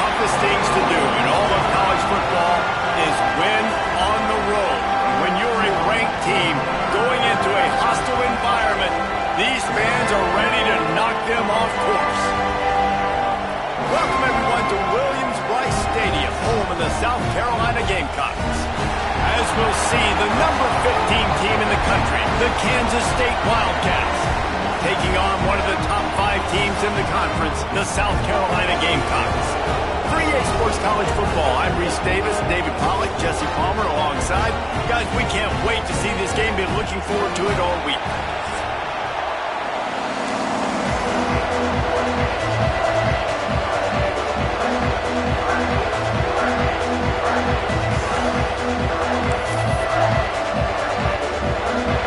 toughest things to do in all of college football is win on the road. When you're a ranked team going into a hostile environment, these fans are ready to knock them off course. Welcome, everyone, to Williams-Brice Stadium, home of the South Carolina Gamecocks. As we'll see, the number 15 team in the country, the Kansas State Wildcats, taking on one of the top 5 teams in the conference, the South Carolina Gamecocks. For EA Sports College Football, I'm Reese Davis, David Pollack, Jesse Palmer alongside. Guys, we can't wait to see this game. Been looking forward to it all week.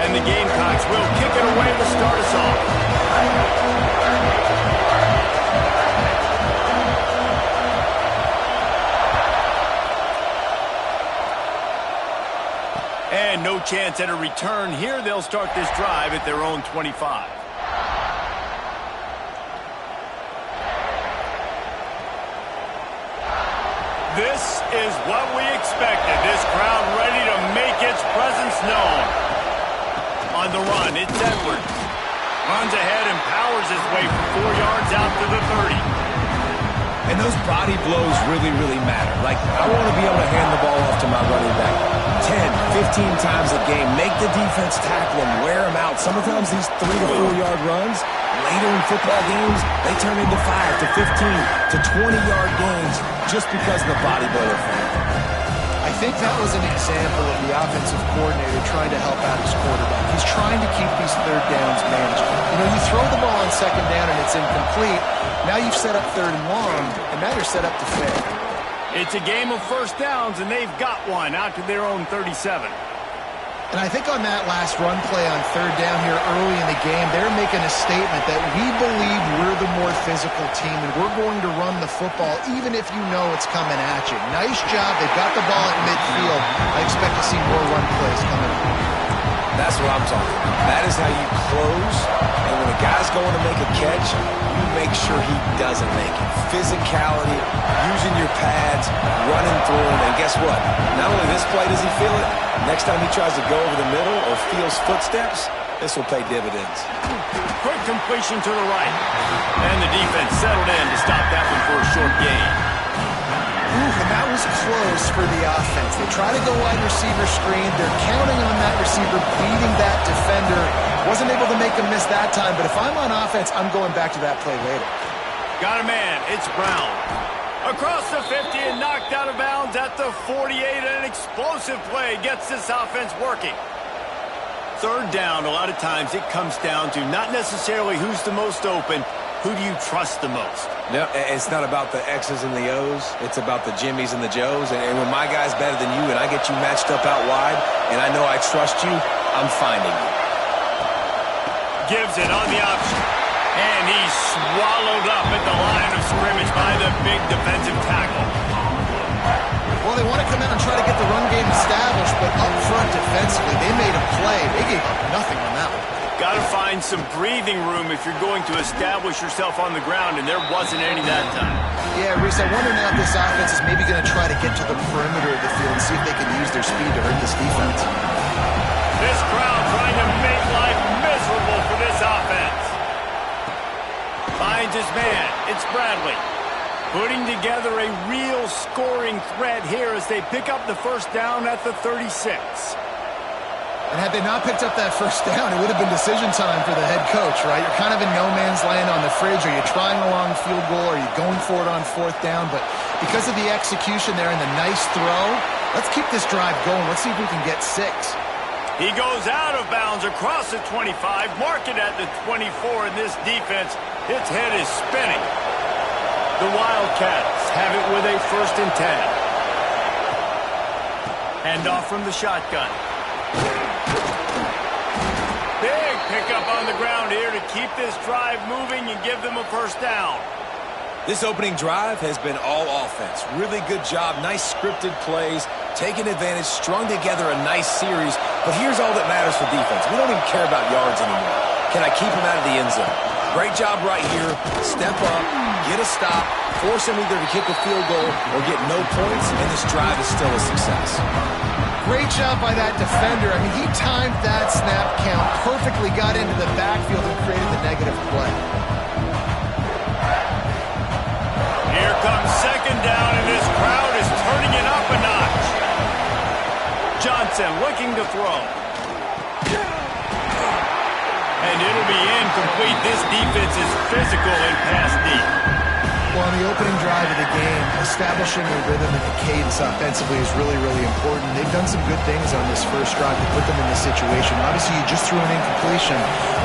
And the Gamecocks will kick it away to start us off. And no chance at a return here. They'll start this drive at their own 25. This is what we expected. This crowd ready to make its presence known. On the run, it's Edwards. Runs ahead and powers his way for 4 yards out to the 30. And those body blows really, really matter. Like, I want to be able to hand the ball off to my running back 10, 15 times a game. Make the defense tackle him, wear him out. Sometimes these 3 to 4 yard runs, later in football games, they turn into 5 to 15 to 20-yard gains just because of the body blow effect. I think that was an example of the offensive coordinator trying to help out his quarterback. He's trying to keep these third downs manageable. You know, you throw the ball on second down and it's incomplete. Now you've set up third and long, and now you're set up to fail. It's a game of first downs, and they've got one out to their own 37. And I think on that last run play on third down here early in the game, they're making a statement that we believe we're the more physical team and we're going to run the football even if you know it's coming at you. Nice job. They've got the ball at midfield. I expect to see more run plays coming up. That's what I'm talking about. That is how you close. And when a guy's going to make a catch, you make sure he doesn't make it. Physicality, using your pads, running through him. And guess what? Not only this play does he feel it, next time he tries to go over the middle or feels footsteps, this will pay dividends. Quick completion to the right. And the defense settled in to stop that one for a short gain. And that was close for the offense. They try to go wide receiver screen. They're counting on that receiver beating that defender. Wasn't able to make a miss that time, but if I'm on offense, I'm going back to that play later. Got a man. It's Brown. Across the 50 and knocked out of bounds at the 48. An explosive play gets this offense working. Third down, a lot of times it comes down to not necessarily who's the most open, who do you trust the most? No, it's not about the X's and the O's. It's about the Jimmys and the Joes. And when my guy's better than you and I get you matched up out wide and I know I trust you, I'm finding you. Gives it on the option. And he's swallowed up at the line of scrimmage by the big defensive tackle. Well, they want to come out and try to get the run game established, but up front defensively, they made a play. They gave up nothing on that one. Got to find some breathing room if you're going to establish yourself on the ground, and there wasn't any that time. Yeah, Reese, I wonder now if this offense is maybe going to try to get to the perimeter of the field and see if they can use their speed to hurt this defense. This crowd trying to make life miserable for this offense. Finds his man. It's Bradley. Putting together a real scoring threat here as they pick up the first down at the 36. And had they not picked up that first down, it would have been decision time for the head coach, right? You're kind of in no man's land on the fridge. Are you trying a long field goal? Are you going for it on fourth down? But because of the execution there and the nice throw, let's keep this drive going. Let's see if we can get 6. He goes out of bounds across the 25, mark it at the 24, and this defense, its head is spinning. The Wildcats have it with a 1st and 10. Handoff from the shotgun. Big pickup on the ground here to keep this drive moving and give them a first down. This opening drive has been all offense. Really good job, nice scripted plays, taking advantage, strung together a nice series. But here's all that matters for defense. We don't even care about yards anymore. Can I keep him out of the end zone? Great job right here. Step up, get a stop, force him either to kick a field goal or get no points, and this drive is still a success. Great job by that defender. I mean, he timed that snap count perfectly, got into the backfield and created the negative play. Here comes second down, and this crowd is turning it up a notch. Johnson looking to throw. And it'll be incomplete. This defense is physical and pass deep. Well, on the opening drive of the game, establishing a rhythm and a cadence offensively is really, really important. They've done some good things on this first drive to put them in this situation. Obviously, you just threw an incompletion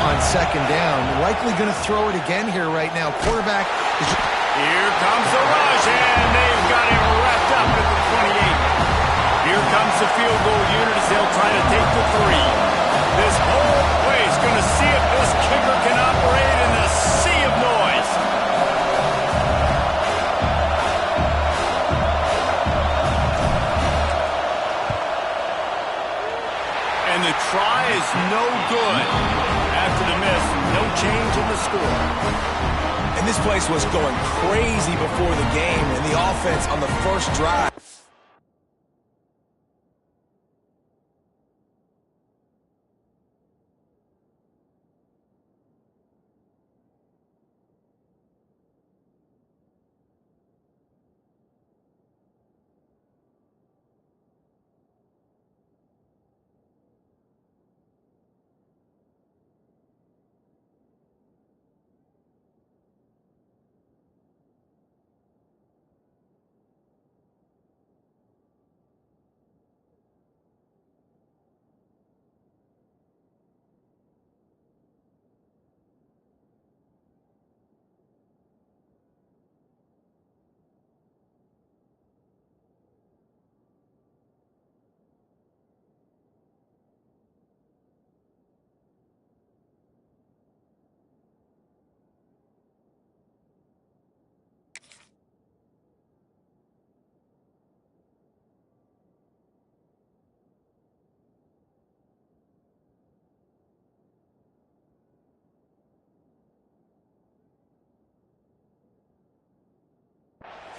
on second down. Likely going to throw it again here right now. Quarterback is... Here comes the rush, and they've got him wrapped up at the 28. Here comes the field goal unit as they'll try to take the 3. This whole place going to see if this kicker can operate in the sea of noise. And the try is no good. After the miss, no change in the score. And this place was going crazy before the game, and the offense on the first drive.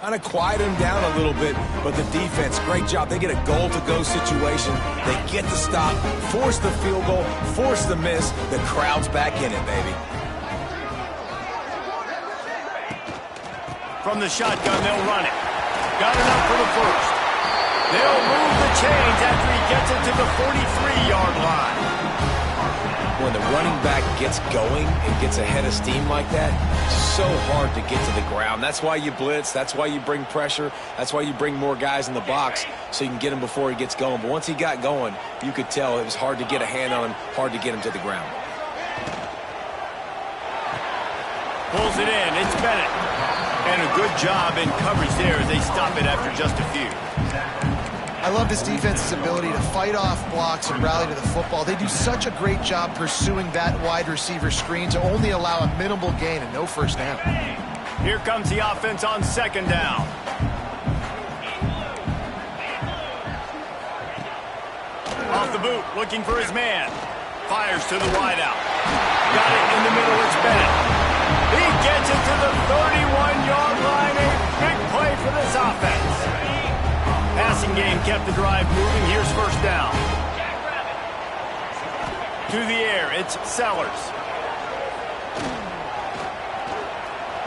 Kind of quiet him down a little bit, but the defense, great job. They get a goal-to-go situation. They get the stop, force the field goal, force the miss. The crowd's back in it, baby. From the shotgun, they'll run it. Got enough for the first. They'll move the chains after he gets it to the 43-yard line. When the running back gets going and gets ahead of steam like that, it's so hard to get to the ground. That's why you blitz. That's why you bring pressure. That's why you bring more guys in the box so you can get him before he gets going. But once he got going, you could tell it was hard to get a hand on him, hard to get him to the ground. Pulls it in. It's Bennett. And a good job in coverage there as they stop it after just a few. I love this defense's ability to fight off blocks and rally to the football. They do such a great job pursuing that wide receiver screen to only allow a minimal gain and no first down. Here comes the offense on second down. Off the boot, looking for his man. Fires to the wideout. Got it in the middle, it's Bennett. He gets it to the 31-yard line. A big play for this offense. Passing game kept the drive moving. Here's first down. To the air, it's Sellers.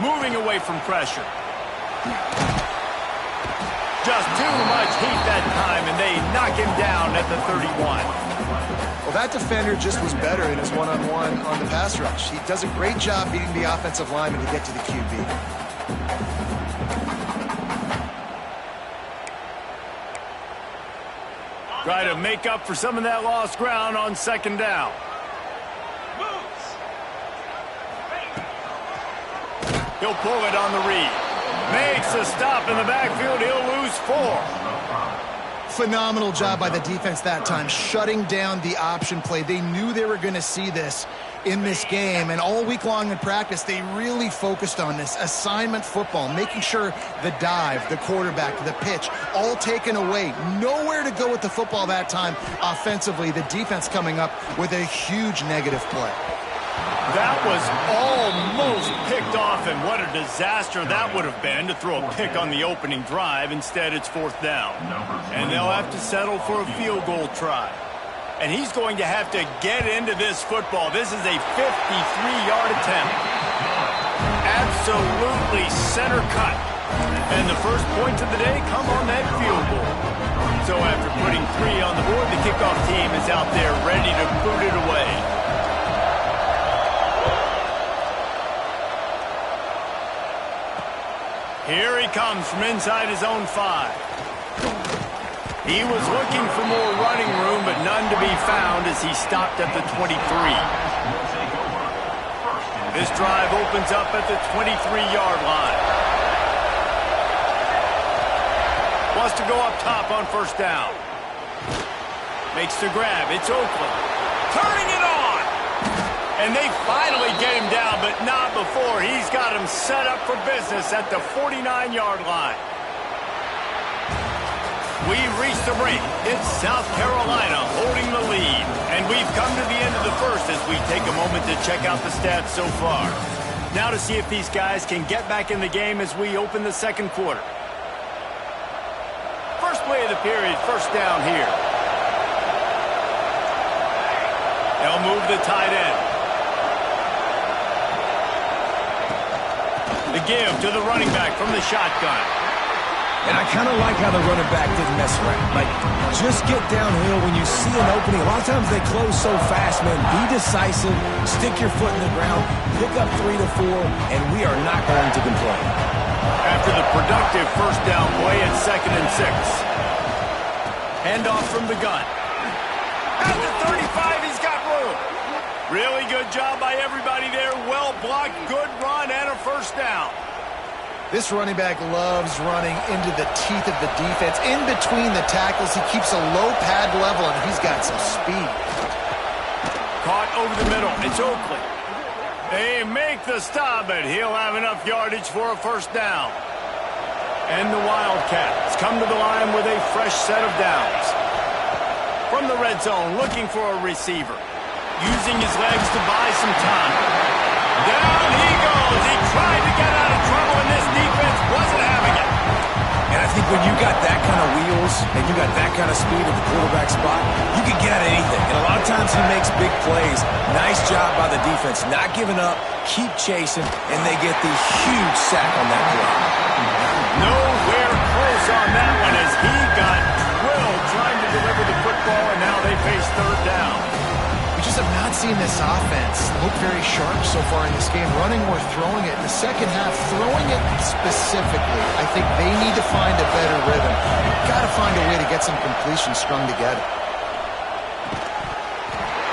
Moving away from pressure. Just too much heat that time, and they knock him down at the 31. Well, that defender just was better in his one-on-one on the pass rush. He does a great job beating the offensive lineman to get to the QB. Try to make up for some of that lost ground on second down. He'll pull it on the read. Makes a stop in the backfield. He'll lose 4. Phenomenal job by the defense that time, shutting down the option play. They knew they were going to see this in this game, and all week long in practice, they really focused on this assignment football, making sure the dive, the quarterback, the pitch, all taken away. Nowhere to go with the football that time offensively. The defense coming up with a huge negative play. That was almost picked off, and what a disaster that would have been to throw a pick on the opening drive. Instead, it's 4th down. And they'll have to settle for a field goal try. And he's going to have to get into this football. This is a 53-yard attempt. Absolutely center cut. And the first points of the day come on that field goal. So after putting 3 on the board, the kickoff team is out there ready to boot it away. Here he comes from inside his own 5. He was looking for more running room, but none to be found as he stopped at the 23. This drive opens up at the 23-yard line. Wants to go up top on 1st down. Makes the grab. It's Oakland. Turning it on! And they finally get him down, but not before. He's got him set up for business at the 49-yard line. We've reached the break. It's South Carolina holding the lead. And we've come to the end of the first as we take a moment to check out the stats so far. Now to see if these guys can get back in the game as we open the second quarter. First play of the period, 1st down here. They'll move the tight end. The give to the running back from the shotgun. And I kind of like how the running back didn't mess around. Like, just get downhill when you see an opening. A lot of times they close so fast, man. Be decisive, stick your foot in the ground, pick up 3 to 4, and we are not going to complain. After the productive 1st down play, it's 2nd and 6. Handoff from the gun. At the 35, he's got room. Really good job by everybody there. Well blocked, good run, and a 1st down. This running back loves running into the teeth of the defense. In between the tackles, he keeps a low pad level, and he's got some speed. Caught over the middle. It's Oakland. They make the stop, but he'll have enough yardage for a 1st down. And the Wildcats come to the line with a fresh set of downs. From the red zone, looking for a receiver. Using his legs to buy some time. Down he goes. He tried to get out of trouble, and this defense wasn't having it. And I think when you got that kind of wheels and you got that kind of speed at the quarterback spot, you can get at anything. And a lot of times he makes big plays. Nice job by the defense. Not giving up, keep chasing, and they get the huge sack on that play. Nowhere close on that one as he got drilled trying to deliver the football, and now they face 3rd down. We just have not seen this offense look very sharp so far in this game, running or throwing it. In the second half, throwing it specifically, I think they need to find a better rhythm. Got to find a way to get some completions strung together.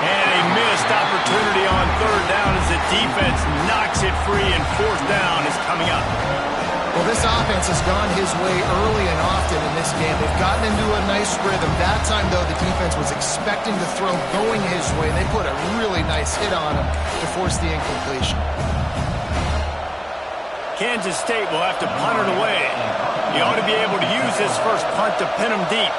And a missed opportunity on 3rd down as the defense knocks it free, and 4th down is coming up. Well, this offense has gone his way early and often in this game. They've gotten into a nice rhythm. That time, though, the defense was expecting the throw going his way. They put a really nice hit on him to force the incompletion. Kansas State will have to punt it away. He ought to be able to use his first punt to pin him deep.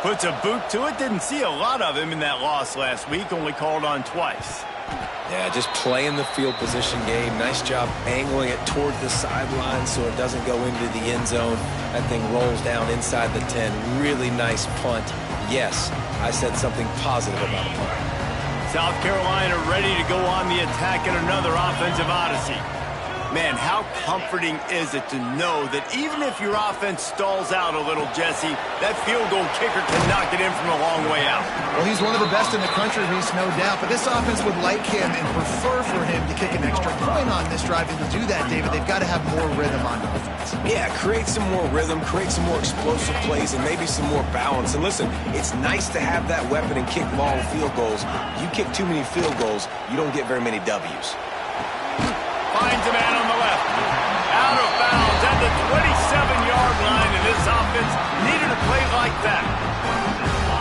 Puts a boot to it. Didn't see a lot of him in that loss last week. Only called on twice. Yeah, just playing the field position game. Nice job angling it toward the sideline so it doesn't go into the end zone. That thing rolls down inside the 10. Really nice punt. Yes, I said something positive about a punt. South Carolina ready to go on the attack in another offensive odyssey. Man, how comforting is it to know that even if your offense stalls out a little, Jesse, that field goal kicker can knock it in from a long way out. Well, he's one of the best in the country, Reese, no doubt. But this offense would like him and prefer for him to kick an extra point on this drive. And to do that, David, they've got to have more rhythm on offense. Yeah, create some more rhythm, create some more explosive plays, and maybe some more balance. And listen, it's nice to have that weapon and kick long field goals. You kick too many field goals, you don't get very many W's. Finds a man on the left. Out of bounds at the 27-yard line, and this offense needed a play like that.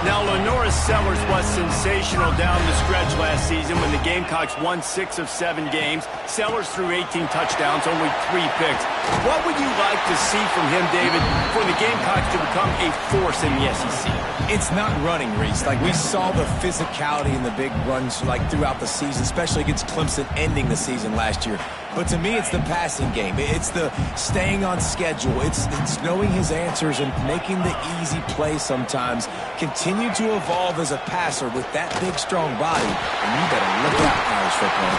Now, Lenora Sellers was sensational down the stretch last season when the Gamecocks won 6 of 7 games. Sellers threw 18 touchdowns, only 3 picks. What would you like to see from him, David, for the Gamecocks to become a force in the SEC? It's not running, Reese. Like, we saw the physicality in the big runs, like, throughout the season, especially against Clemson ending the season last year. But to me, it's the passing game. It's the staying on schedule. It's knowing his answers and making the easy play sometimes. Continue to evolve as a passer with that big, strong body. And you better look out, college football.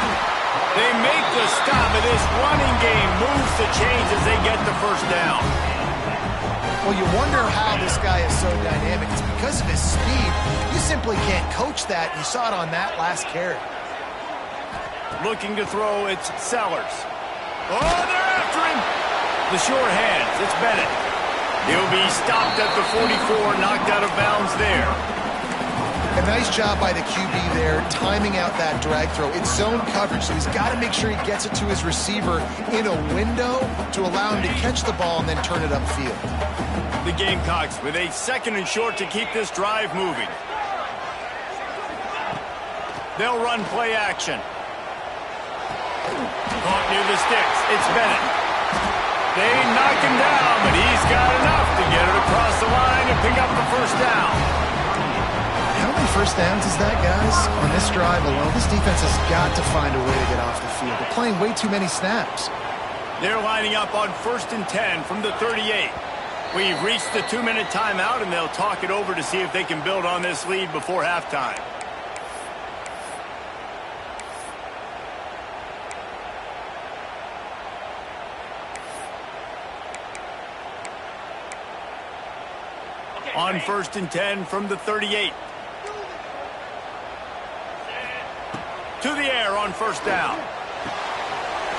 They make the stop, and this running game moves the chains as they get the first down. Well, you wonder how this guy is so dynamic. It's because of his speed. You simply can't coach that. You saw it on that last carry. Looking to throw, it's Sellers. Oh, they're after him. The short hands, it's Bennett. He'll be stopped at the 44, knocked out of bounds there. A nice job by the QB there, timing out that drag throw. It's zone coverage, so he's got to make sure he gets it to his receiver in a window to allow him to catch the ball and then turn it upfield. The Gamecocks with a 2nd and short to keep this drive moving. They'll run play action. Caught near the sticks. It's Bennett. They knock him down, but he's got enough to get it across the line and pick up the first down. How many first downs is that, guys? On this drive alone, this defense has got to find a way to get off the field. They're playing way too many snaps. They're lining up on 1st and 10 from the 38. We've reached the 2-minute timeout, and they'll talk it over to see if they can build on this lead before halftime. On 1st and 10 from the 38. To the air on 1st down.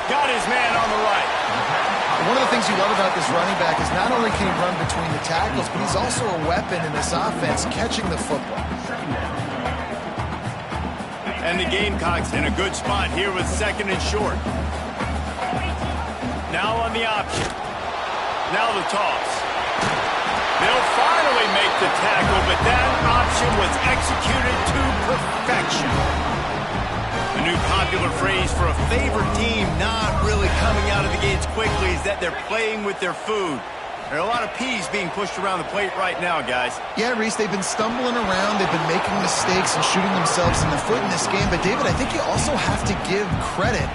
Got his man on the right. One of the things you love about this running back is not only can he run between the tackles, but he's also a weapon in this offense, catching the football. And the Gamecocks in a good spot here with 2nd and short. Now on the option. Now the toss. They'll finally make the tackle, but that option was executed to perfection. A new popular phrase for a favored team not really coming out of the gates quickly is that they're playing with their food. There are a lot of peas being pushed around the plate right now, guys. Yeah, Reese, they've been stumbling around. They've been making mistakes and shooting themselves in the foot in this game. But, David, I think you also have to give credit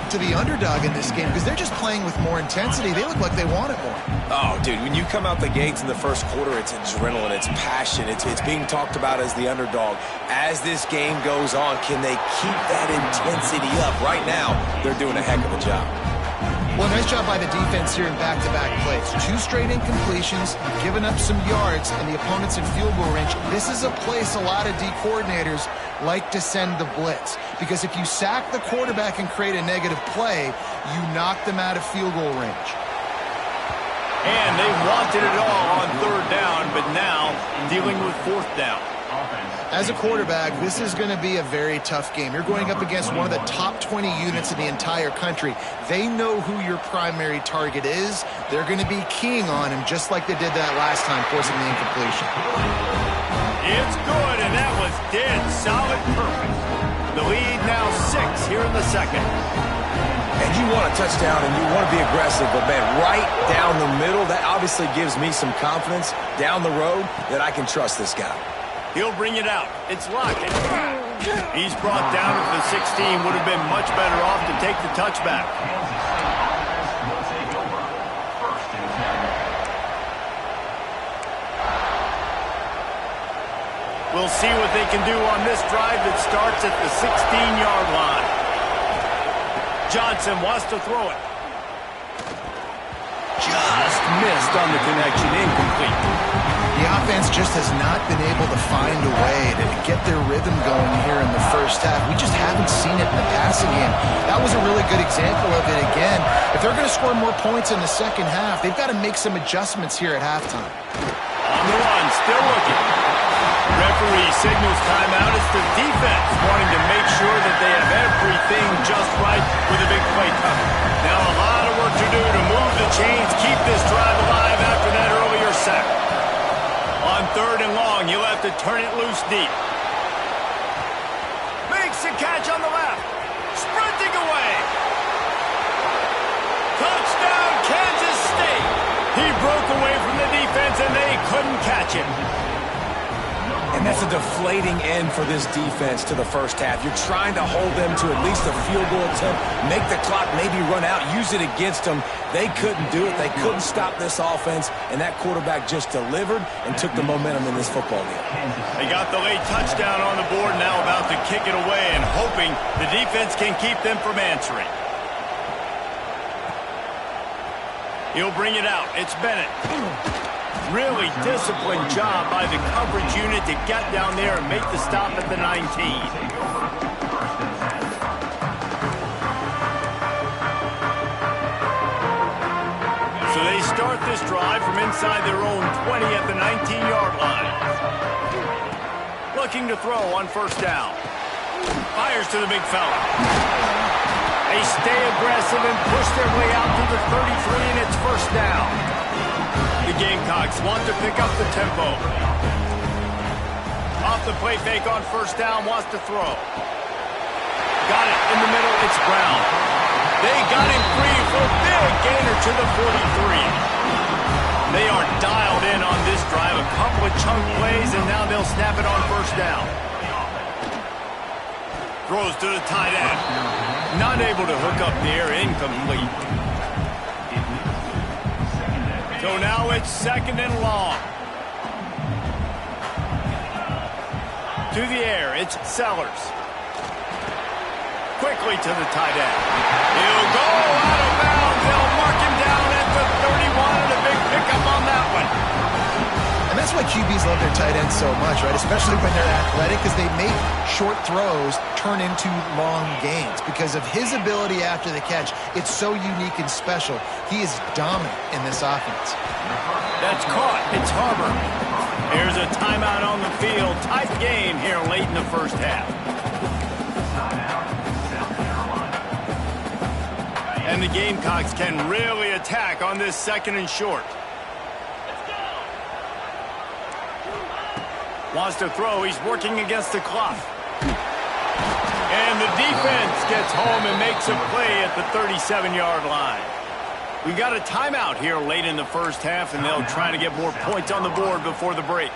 to the underdog in this game because they're just playing with more intensity. They look like they want it more. Oh, dude, when you come out the gates in the first quarter, it's adrenaline, it's passion, it's being talked about as the underdog. As this game goes on, can they keep that intensity up? Right now, they're doing a heck of a job. Well, nice job by the defense here in back-to-back plays. 2 straight incompletions, giving up some yards, and the opponent's in field goal range. This is a place a lot of D coordinators like to send the blitz. Because if you sack the quarterback and create a negative play, you knock them out of field goal range. And they wanted it all on 3rd down, but now dealing with 4th down. As a quarterback, this is going to be a very tough game. You're going up against one of the top 20 units in the entire country. They know who your primary target is. They're going to be keying on him just like they did that last time, forcing the incompletion. It's good, and that was dead solid perfect. The lead now 6 here in the 2nd. And you want a touchdown and you want to be aggressive, but, man, right down the middle, that obviously gives me some confidence down the road that I can trust this guy. He'll bring it out. It's Lockett. He's brought down at the 16. Would have been much better off to take the touchback. We'll see what they can do on this drive that starts at the 16-yard line. Johnson wants to throw it. Just missed on the connection. Incomplete. The offense just has not been able to find a way to get their rhythm going here in the first half. We just haven't seen it in the passing game. That was a really good example of it again. If they're going to score more points in the second half, they've got to make some adjustments here at halftime. On the run, still looking. Referee signals timeout. It's the defense wanting to make sure that they have everything just right with a big play coming. Now a lot of work to do to move the chains, keep this drive alive after that earlier sack. On 3rd and long, you'll have to turn it loose deep. Makes a catch on the left. Sprinting away. Touchdown, Kansas State. He broke away from the defense, and they couldn't catch him. And that's a deflating end for this defense to the first half. You're trying to hold them to at least a field goal attempt, make the clock maybe run out, use it against them. They couldn't do it. They couldn't stop this offense, and that quarterback just delivered and took the momentum in this football game. They got the late touchdown on the board, now about to kick it away and hoping the defense can keep them from answering. He'll bring it out. It's Bennett. Really disciplined job by the coverage unit to get down there and make the stop at the 19. So they start this drive from inside their own 20 at the 19-yard line. Looking to throw on first down. Fires to the big fella. They stay aggressive and push their way out to the 33, and it's first down. The Gamecocks want to pick up the tempo. Off the play fake on first down, wants to throw. Got it in the middle, it's Brown. They got him free for a big gainer to the 43. They are dialed in on this drive, a couple of chunk plays, and now they'll snap it on first down. Throws to the tight end. Not able to hook up there, incomplete. So now it's second and long. To the air, it's Sellers. Quickly to the tight end. He'll go out of bounds. They'll mark him down at the 31, and a big pickup on that one. And that's why QBs love their tight ends so much, right? Especially when they're athletic, because they make short throws turn into long gains. Because of his ability after the catch, it's so unique and special. He is dominant in this offense. That's caught. It's Harbor. Here's a timeout on the field. Tight game here late in the first half. And the Gamecocks can really attack on this second and short. Wants to throw. He's working against the clock. And the defense gets home and makes a play at the 37-yard line. We got a timeout here late in the first half, and they'll try to get more points on the board before the break.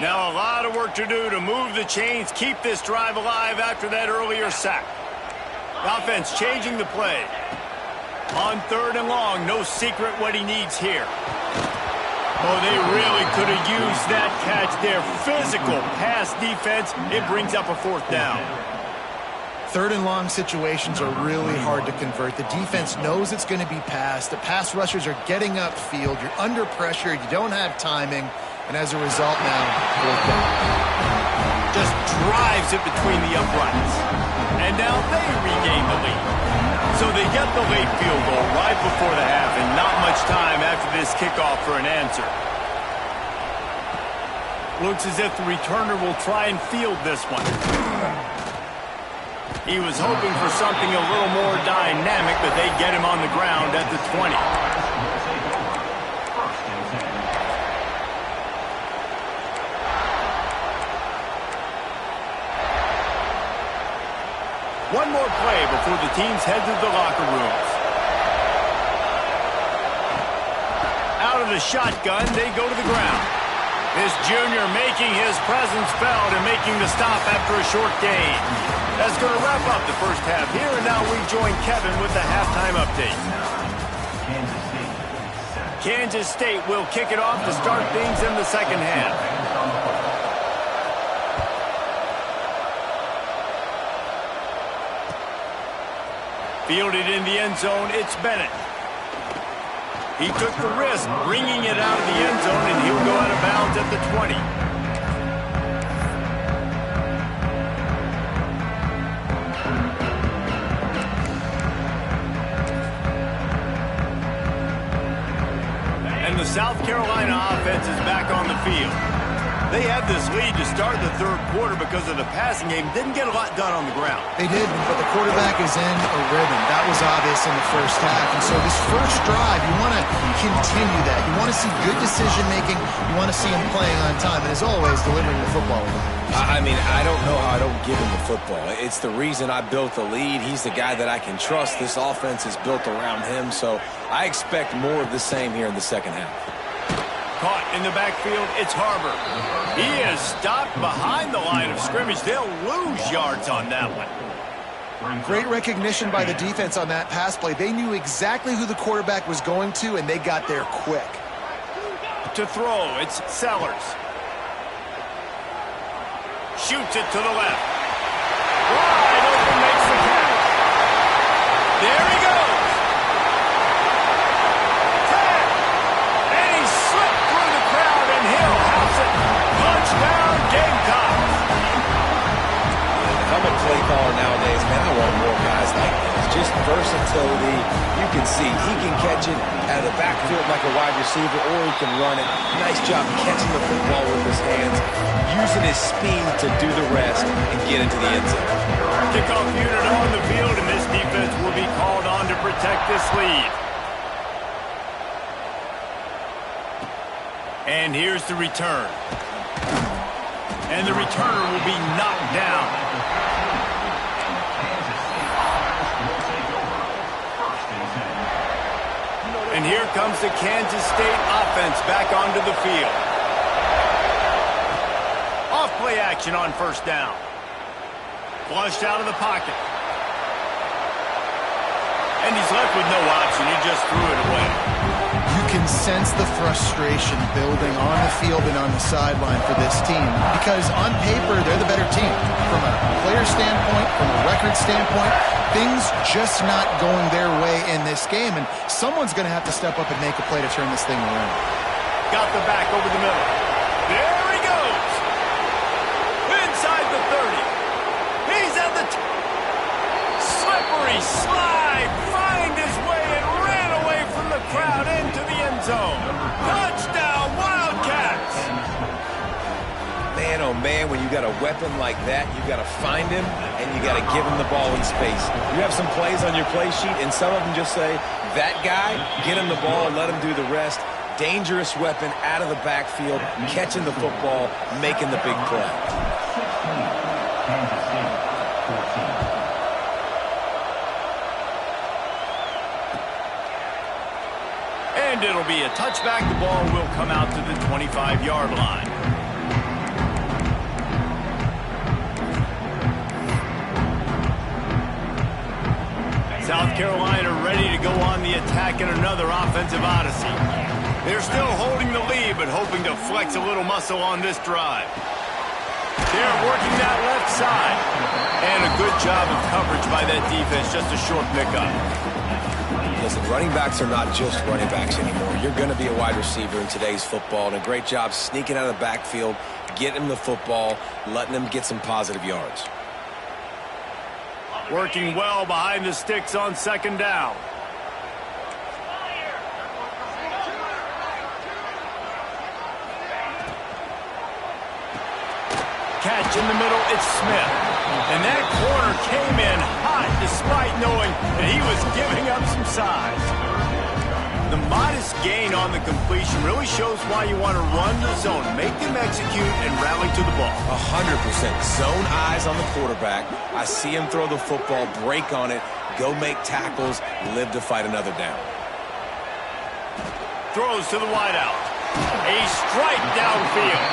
Now a lot of work to do to move the chains, keep this drive alive after that earlier sack. The offense changing the play. On third and long, no secret what he needs here. Oh, they really could have used that catch there. Physical pass defense. It brings up a fourth down. Third and long situations are really hard to convert. The defense knows it's going to be passed. The pass rushers are getting upfield. You're under pressure. You don't have timing. And as a result now, fourth down. Just drives it between the uprights. And now they regain the lead. So they get the late field goal right before the half, and not much time after this kickoff for an answer. Looks as if the returner will try and field this one. He was hoping for something a little more dynamic, but they get him on the ground at the 20. One more play before the teams head to the locker rooms. Out of the shotgun, they go to the ground. This junior making his presence felt and making the stop after a short gain. That's going to wrap up the first half here, and now we join Kevin with the halftime update. Kansas State will kick it off to start things in the second half. Fielded in the end zone, it's Bennett. He took the risk, bringing it out of the end zone, and he'll go out of bounds at the 20. And the South Carolina offense is back on the field. They had this lead to start the third quarter because of the passing game. Didn't get a lot done on the ground. They did, but the quarterback is in a rhythm. That was obvious in the first half. And so this first drive, you want to continue that. You want to see good decision-making. You want to see him playing on time. And as always, delivering the football. I mean, I don't know how I don't give him the football. It's the reason I built the lead. He's the guy that I can trust. This offense is built around him. So I expect more of the same here in the second half. Caught in the backfield, it's Harbor. He is stopped behind the line of scrimmage. They'll lose yards on that one. Great recognition by the defense on that pass play. They knew exactly who the quarterback was going to, and they got there quick. To throw, it's Sellers. Shoots it to the left. Wide open, makes the catch. There he goes. Tag. And he slipped through the crowd, and Hill house it. Touchdown, Gamecocks. If I'm a play caller nowadays, man, I want more guys like this. Just versatility. You can see he can catch it out of the backfield like a wide receiver, or he can run it. Nice job catching the football with his hands, using his speed to do the rest and get into the end zone. Kickoff unit on the field, and this defense will be called on to protect this lead. And here's the return. And the returner will be knocked down. And here comes the Kansas State offense back onto the field. Off play action on first down. Flushed out of the pocket. And he's left with no option. He just threw it away. You can sense the frustration building on the field and on the sideline for this team, because on paper, they're the better team. From a player standpoint, from a record standpoint, things just not going their way in this game, and someone's going to have to step up and make a play to turn this thing around. Got the back over the middle. There he goes. Inside the 30. He's at the slippery slide. Find his way and ran away from the crowd into the end zone. Touchdown, Wildcats. Man, oh man, when you got a weapon like that, you got to find him and you got to give him the ball in space. You have some plays on your play sheet, and some of them just say, that guy, get him the ball and let him do the rest. Dangerous weapon out of the backfield, catching the football, making the big play. And it'll be a touchback. The ball will come out to the 25-yard line. South Carolina ready to go on the attack in another offensive odyssey. They're still holding the lead, but hoping to flex a little muscle on this drive. They're working that left side. And a good job of coverage by that defense, just a short pickup. Listen, running backs are not just running backs anymore. You're going to be a wide receiver in today's football, and a great job sneaking out of the backfield, getting him the football, letting him get some positive yards. Working well behind the sticks on second down. Catch in the middle, it's Smith. And that corner came in hot despite knowing that he was giving up some size. The modest gain on the completion really shows why you want to run the zone, make them execute, and rally to the ball. 100%. Zone eyes on the quarterback. I see him throw the football, break on it, go make tackles, live to fight another down. Throws to the wideout. A strike downfield.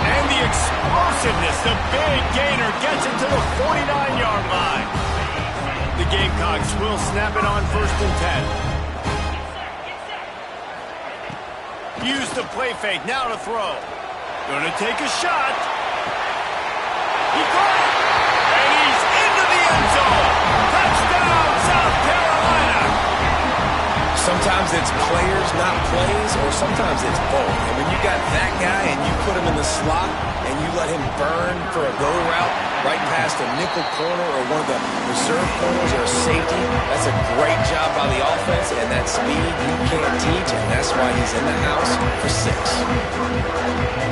And the explosiveness, the big gainer gets it to the 49-yard line. The Gamecocks will snap it on 1st and 10. Use the play fake, now to throw. Gonna take a shot. He caught it. And he's into the end zone. Touchdown, South Carolina. Sometimes it's players, not plays, or sometimes it's both. And when you got that guy and you put him in the slot and you let him burn for a go route right past a nickel corner or one of the reserve corners or a safety, that's a great job by the offense, and that speed you can't teach, and that's why he's in the house for 6.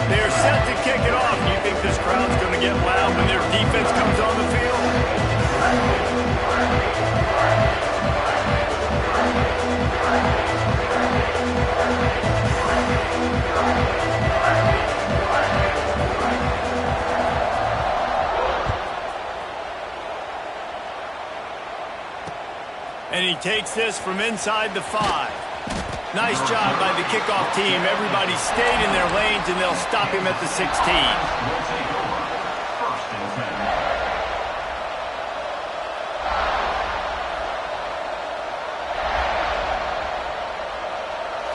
They're set to kick it off. Do you think this crowd's going to get loud when their defense comes on the field? And he takes this from inside the 5. Nice job by the kickoff team. Everybody stayed in their lanes, and they'll stop him at the 16.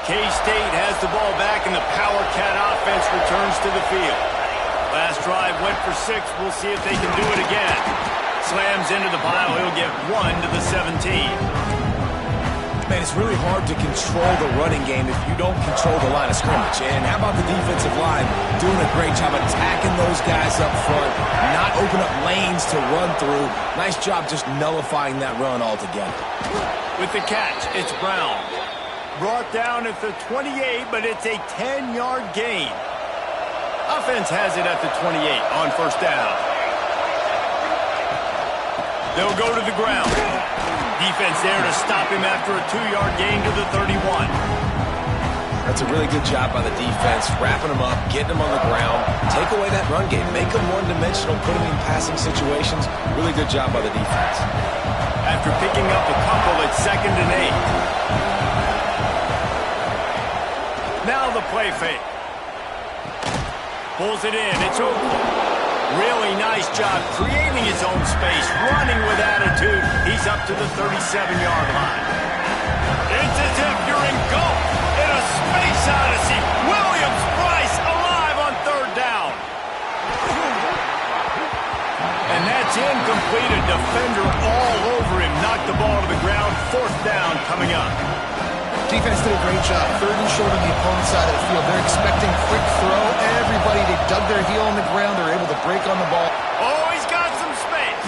K-State has the ball back, and the Power Cat offense returns to the field. Last drive went for 6. We'll see if they can do it again. Slams into the pile. He'll get 1 to the 17. Man, it's really hard to control the running game if you don't control the line of scrimmage. And how about the defensive line doing a great job attacking those guys up front, not open up lanes to run through. Nice job just nullifying that run altogether. With the catch, it's Brown. Brought down at the 28, but it's a 10-yard gain. Offense has it at the 28 on first down. They'll go to the ground. Defense there to stop him after a 2-yard gain to the 31. That's a really good job by the defense, wrapping him up, getting him on the ground, take away that run game, make him one-dimensional, put him in passing situations. Really good job by the defense. After picking up a couple, it's 2nd and 8. Now the play fake. Pulls it in. It's Oakland. Really nice job creating his own space, running with attitude. He's up to the 37-yard line. It's as if you're engulfed in a space odyssey. Williams-Brice alive on 3rd down. And that's incomplete. A defender all over him. Knocked the ball to the ground. 4th down coming up. Defense did a great job. 3rd and short on the opponent's side of the field. They're expecting quick throw. Everybody, they dug their heel on the ground. They're able to break on the ball. Oh, he's got some space.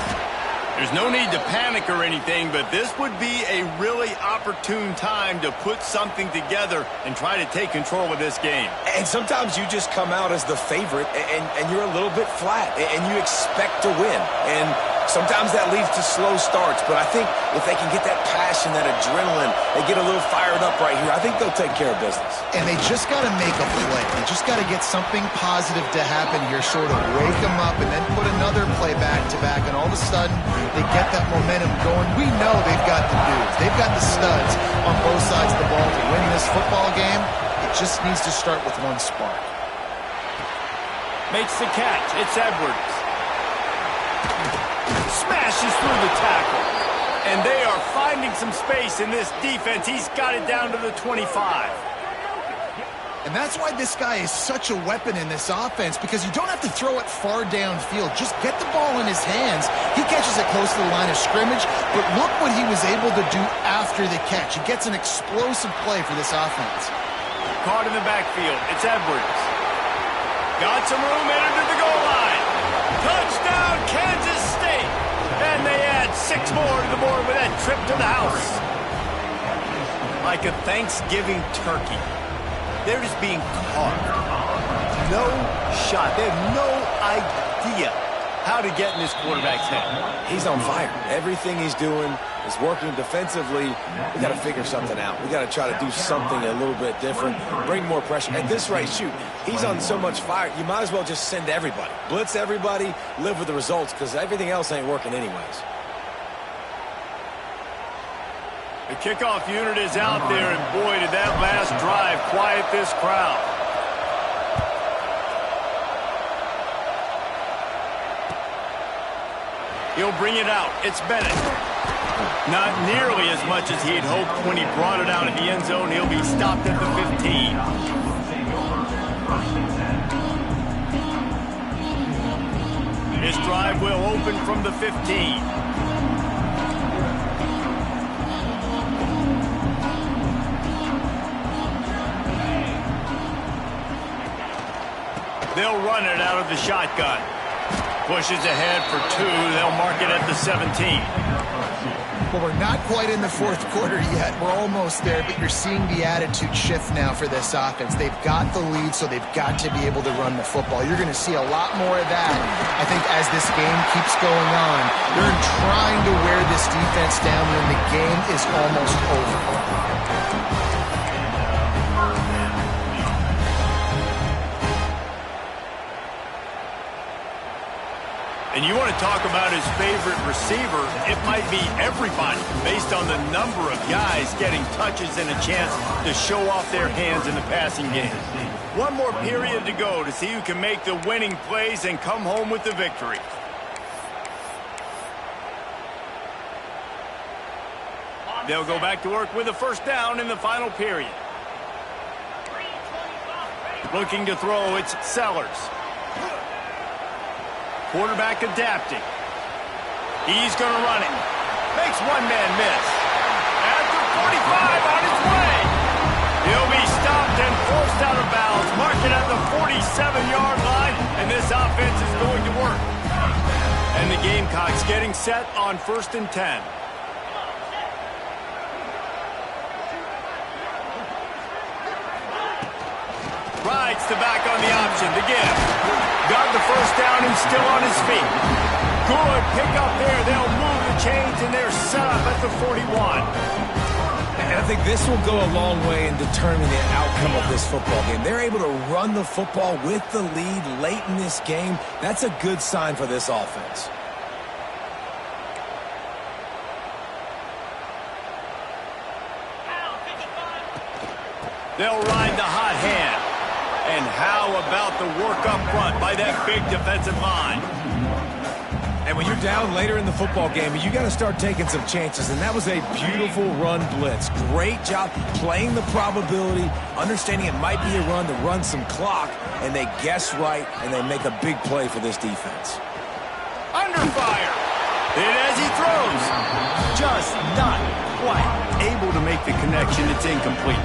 There's no need to panic or anything, but this would be a really opportune time to put something together and try to take control of this game. And sometimes you just come out as the favorite, and you're a little bit flat, and you expect to win. And sometimes that leads to slow starts, but I think if they can get that passion, that adrenaline, they get a little fired up right here, I think they'll take care of business. And they just got to make a play. They just got to get something positive to happen here, sort of wake them up, and then put another play back-to-back, and all of a sudden they get that momentum going. We know they've got the dudes. They've got the studs on both sides of the ball to win this football game. It just needs to start with one spark. Makes the catch. It's Edwards. Smashes through the tackle. And they are finding some space in this defense. He's got it down to the 25. And that's why this guy is such a weapon in this offense, because you don't have to throw it far downfield. Just get the ball in his hands. He catches it close to the line of scrimmage, but look what he was able to do after the catch. He gets an explosive play for this offense. Caught in the backfield. It's Edwards. Got some room, entered to the goal line. Touchdown, Kansas State. And they add 6 more to the board with that trip to the house. Like a Thanksgiving turkey. They're just being caught. No shot. They have no idea how to get in this quarterback's head. He's on fire. Everything he's doing is working defensively. We got to figure something out. We got to try to do something a little bit different, bring more pressure. At this rate, shoot, he's on so much fire, you might as well just send everybody. Blitz everybody, live with the results, because everything else ain't working anyways. The kickoff unit is out there, and boy, did that last drive quiet this crowd. He'll bring it out. It's Bennett. Not nearly as much as he had hoped when he brought it out in the end zone. He'll be stopped at the 15. His drive will open from the 15. They'll run it out of the shotgun. Pushes ahead for 2. They'll mark it at the 17. Well, we're not quite in the 4th quarter yet. We're almost there, but you're seeing the attitude shift now for this offense. They've got the lead, so they've got to be able to run the football. You're going to see a lot more of that, I think, as this game keeps going on. They're trying to wear this defense down when the game is almost over. And you want to talk about his favorite receiver, it might be everybody based on the number of guys getting touches and a chance to show off their hands in the passing game. One more period to go to see who can make the winning plays and come home with the victory. They'll go back to work with a first down in the final period. Looking to throw, it's Sellers. Quarterback adapting. He's going to run it. Makes one man miss. At the 45 on his way. He'll be stopped and forced out of bounds. Mark it at the 47-yard line, and this offense is going to work. And the Gamecocks getting set on 1st and 10. Rides the back on the option to give. Got the first down and still on his feet. Good pick up there. They'll move the chains, and they're set up at the 41. And I think this will go a long way in determining the outcome of this football game. They're able to run the football with the lead late in this game. That's a good sign for this offense. They'll ride the hot hand. And how about the work up front by that big defensive line? And when you're down later in the football game, you got to start taking some chances. And that was a beautiful run blitz. Great job playing the probability, understanding it might be a run to run some clock, and they guess right, and they make a big play for this defense. Under fire. And as he throws, just not quite able to make the connection. It's incomplete.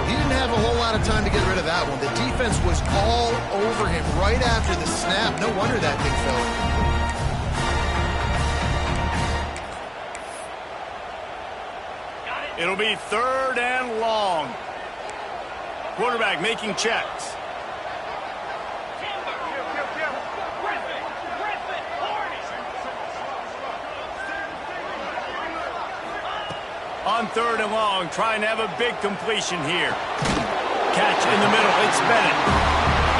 He didn't have a whole lot of time to get rid of that one. The defense was all over him right after the snap. No wonder that thing fell. It'll be 3rd and long. Quarterback making checks. On 3rd and long, trying to have a big completion here. Catch in the middle, it's Bennett.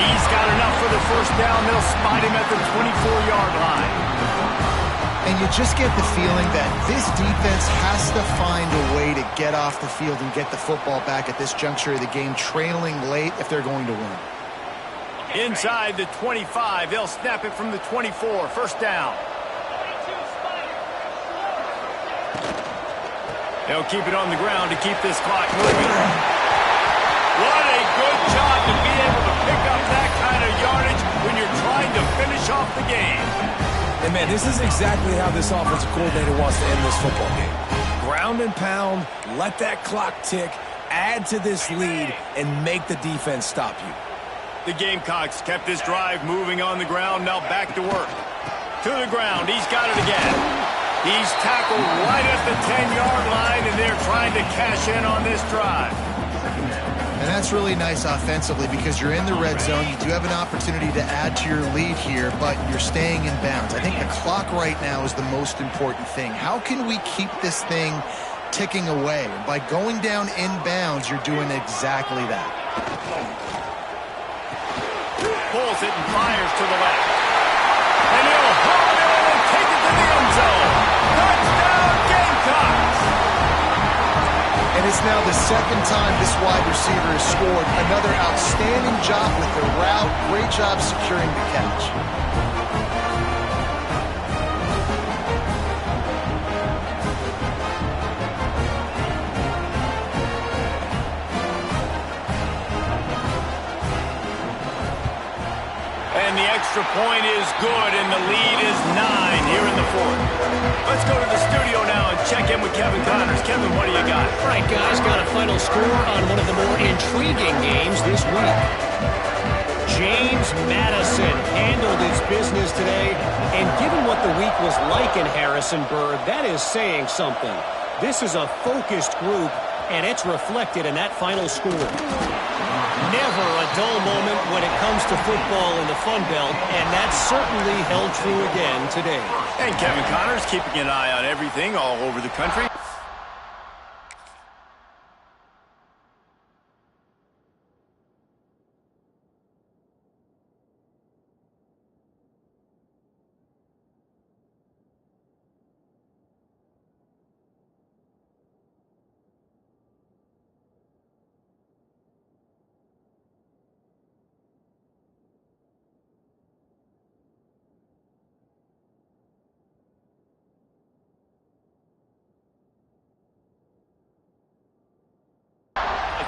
He's got enough for the first down. They'll spot him at the 24-yard line. And you just get the feeling that this defense has to find a way to get off the field and get the football back at this juncture of the game, trailing late if they're going to win. Inside the 25, they'll snap it from the 24, first down. They'll keep it on the ground to keep this clock moving. What a good job to be able to pick up that kind of yardage when you're trying to finish off the game. And, man, this is exactly how this offensive coordinator wants to end this football game. Ground and pound, let that clock tick, add to this lead, and make the defense stop you. The Gamecocks kept this drive moving on the ground, now back to work. To the ground, he's got it again. He's tackled right at the 10-yard line, and they're trying to cash in on this drive. And that's really nice offensively because you're in the red zone. You do have an opportunity to add to your lead here, but you're staying in bounds. I think the clock right now is the most important thing. How can we keep this thing ticking away? By going down in bounds, you're doing exactly that. Pulls it and fires to the left. And he'll haul it in and take it to the end zone. Touchdown, Gamecocks! And it's now the second time this wide receiver has scored. Another outstanding job with the route. Great job securing the catch. And the extra point is good, and the lead is 9 here in the 4th. Let's go to the studio now and check in with Kevin Connors. Kevin, what do you got? All right, guys, got a final score on one of the more intriguing games this week. James Madison handled his business today, and given what the week was like in Harrisonburg, that is saying something. This is a focused group, and it's reflected in that final score. Never a dull moment when it comes to football in the Fun Belt, and that certainly held true again today. And Kevin Connors keeping an eye on everything all over the country.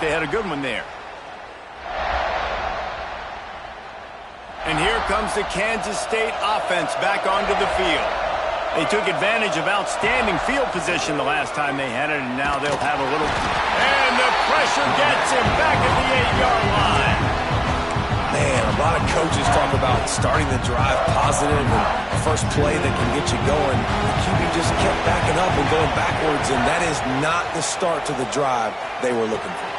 they had a good one there. And here comes the Kansas State offense back onto the field. They took advantage of outstanding field position the last time they had it, and now they'll have a little... And the pressure gets him back at the 8-yard line. Man, a lot of coaches talk about starting the drive positive and the first play that can get you going. The QB just kept backing up and going backwards, and that is not the start to the drive they were looking for.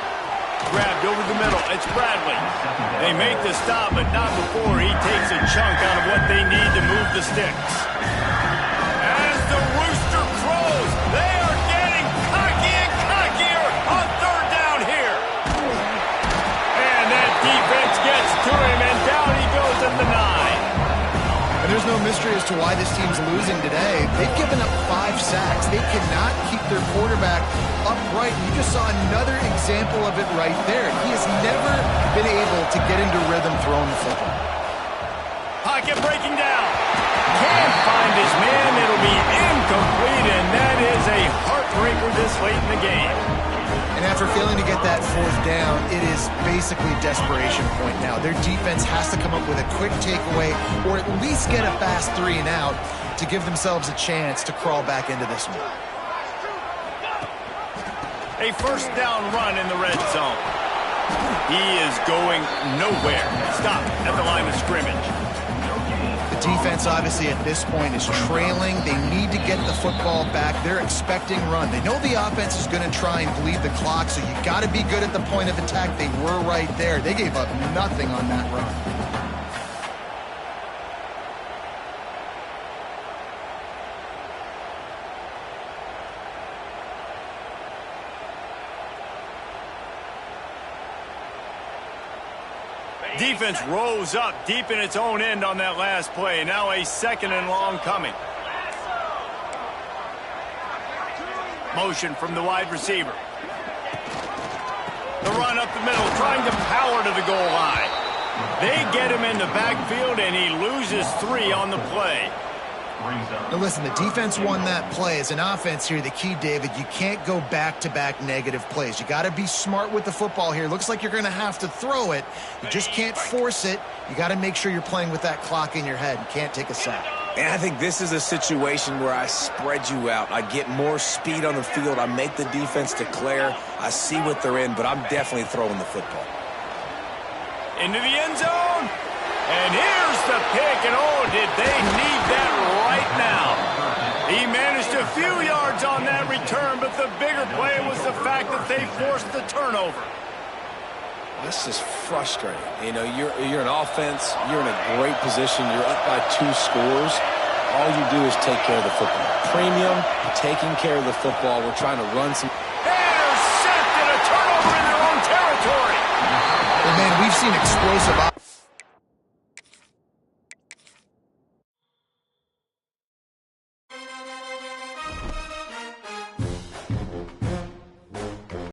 Grabbed over the middle. It's Bradley. They make the stop, but not before he takes a chunk out of what they need to move the sticks. As the rooster crows, they are getting cocky and cockier on third down here. And that defense gets to him, and down he goes at the 9. And there's no mystery as to why this team's losing today. They've given up 5 sacks. They cannot keep their quarterback upright. You just saw another example of it right there. He has never been able to get into rhythm throwing the football. Pocket breaking down. Can't find his man. It'll be incomplete, and that is a heartbreaker this late in the game. And after failing to get that 4th down, it is basically desperation point now. Their defense has to come up with a quick takeaway or at least get a fast 3 and out to give themselves a chance to crawl back into this one. A first down run in the red zone. He is going nowhere. Stop at the line of scrimmage. The defense, obviously, at this point is trailing. They need to get the football back. They're expecting run. They know the offense is going to try and bleed the clock, so you got to be good at the point of attack. They were right there. They gave up nothing on that run. Defense rose up deep in its own end on that last play. Now a 2nd and long coming. Motion from the wide receiver. The run up the middle, trying to power to the goal line. They get him in the backfield, and he loses 3 on the play. Now listen, the defense won that play. As an offense here, the key, David, you can't go back-to-back negative plays. You got to be smart with the football here. Looks like you're going to have to throw it. You just can't force it. You got to make sure you're playing with that clock in your head. You can't take a sack. And I think this is a situation where I spread you out. I get more speed on the field. I make the defense declare. I see what they're in, but I'm definitely throwing the football. Into the end zone. And here's the pick, and oh, did they need that right now. He managed a few yards on that return, but the bigger play was the fact that they forced the turnover. This is frustrating. You know, you're an offense, you're in a great position, you're up by 2 scores. All you do is take care of the football. Premium, taking care of the football. We're trying to run some... Intercepted, a turnover in their own territory. Well, man, we've seen explosive